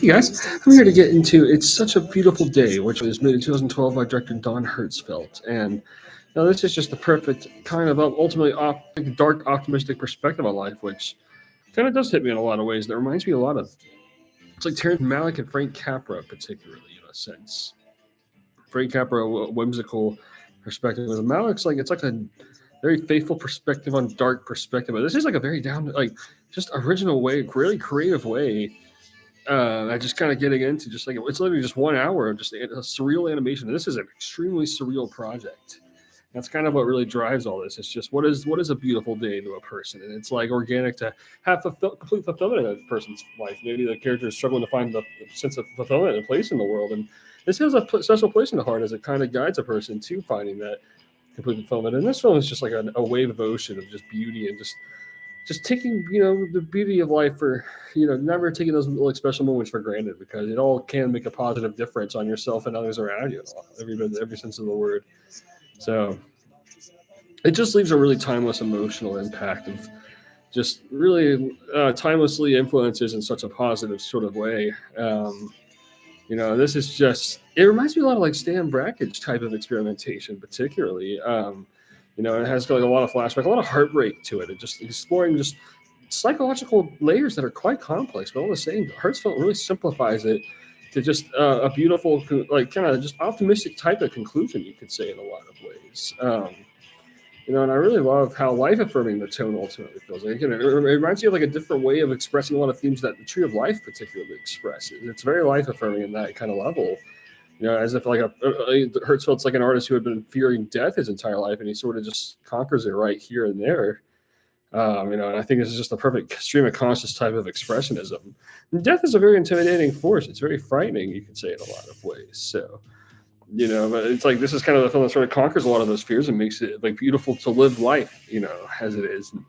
Hey guys, I'm here to get into It's Such a Beautiful Day, which was made in 2012 by director Don Hertzfeldt. And this is just the perfect kind of ultimately dark, optimistic perspective on life, which kind of does hit me in a lot of ways. That reminds me a lot of, it's like Terrence Malick and Frank Capra, particularly, in a sense. Frank Capra, a whimsical perspective. With Malick's like, it's like a very faithful perspective on dark perspective. But this is like a very down, like, just original way, really creative way I just kind of getting into just like it's literally just 1 hour of just a surreal animation. This is an extremely surreal project. That's kind of what really drives all this. It's just what is a beautiful day to a person, and it's like organic to have complete fulfillment in a person's life. Maybe the character is struggling to find the sense of fulfillment and place in the world, and this has a special place in the heart as it kind of guides a person to finding that complete fulfillment. And this film is just like a wave of ocean of just beauty and just taking the beauty of life for never taking those little special moments for granted, because it all can make a positive difference on yourself and others around you, every sense of the word. So it just leaves a really timeless emotional impact of just really timelessly influences in such a positive sort of way. This is just, it reminds me a lot of like Stan Brakhage type of experimentation, particularly. It has like a lot of flashback, a lot of heartbreak to it, and just exploring just psychological layers that are quite complex, but all the same, Hertzfeldt really simplifies it to just a beautiful, like kind of just optimistic type of conclusion, you could say, in a lot of ways. And I really love how life affirming the tone ultimately feels. Like, it reminds you of like a different way of expressing a lot of themes that the Tree of Life particularly expresses. It's very life affirming in that kind of level. As if like Hertzfeldt's like an artist who had been fearing death his entire life, and he sort of just conquers it right here and there. And I think this is just a perfect stream of conscious type of expressionism. And death is a very intimidating force. It's very frightening, you could say, in a lot of ways. So, but it's like this is kind of the film that sort of conquers a lot of those fears and makes it like beautiful to live life, as it is. And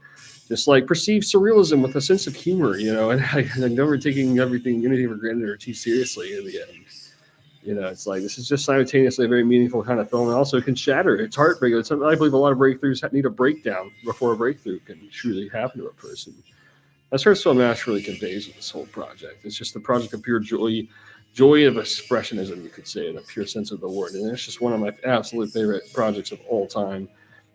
just like perceive surrealism with a sense of humor, and like never taking anything for granted or too seriously in the end. It's like this is just simultaneously a very meaningful kind of film, and also it can shatter. It's heartbreaking. I believe a lot of breakthroughs need a breakdown before a breakthrough can truly happen to a person. That's Hertzfeldt Mash really conveys with this whole project. It's just the project of pure joy of expressionism, you could say, in a pure sense of the word. And it's just one of my absolute favorite projects of all time.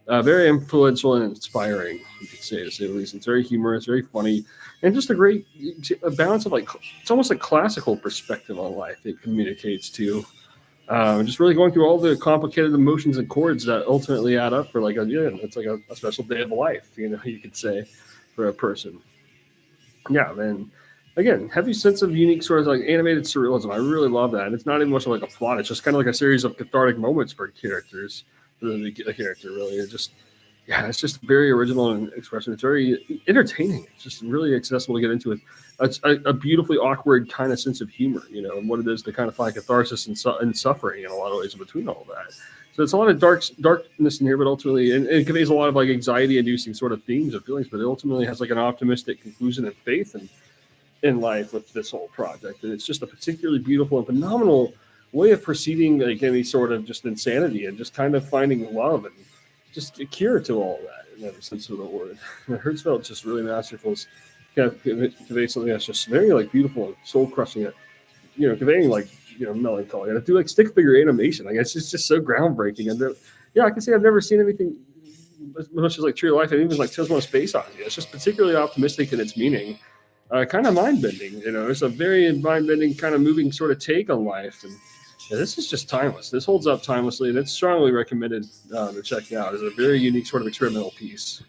Very influential and inspiring, you could say, to say the least. It's very humorous, very funny, and just a balance of like, it's almost like classical perspective on life it communicates to. Just really going through all the complicated emotions and chords that ultimately add up for it's like a special day of life, you could say, for a person. Yeah, man. Again, heavy sense of unique sort of like animated surrealism. I really love that. And it's not even much of like a plot. It's just kind of like a series of cathartic moments for characters. The character really is just, it's just very original in expression. It's very entertaining. It's just really accessible to get into it. It's a beautifully awkward kind of sense of humor, and what it is to kind of find catharsis and suffering in a lot of ways in between all of that. So it's a lot of darkness in here, but ultimately, and it conveys a lot of like anxiety-inducing sort of themes and feelings, but it ultimately has like an optimistic conclusion and faith in life with this whole project. And it's just a particularly beautiful and phenomenal way of proceeding like any sort of just insanity and just kind of finding love and just a cure to all that in every sense of the word. Hertzfeldt just really masterful. Kind of convey something that's just very like beautiful and soul crushing. Conveying like melancholy and do like stick figure animation. I guess it's just so groundbreaking. And I can say I've never seen anything as much as like Tree of Life and even like Tales from Space Odyssey. It's just particularly optimistic in its meaning. Kind of mind-bending, it's a very mind-bending kind of moving sort of take on life. And this is just timeless. This holds up timelessly, and it's strongly recommended to check out. It's a very unique sort of experimental piece.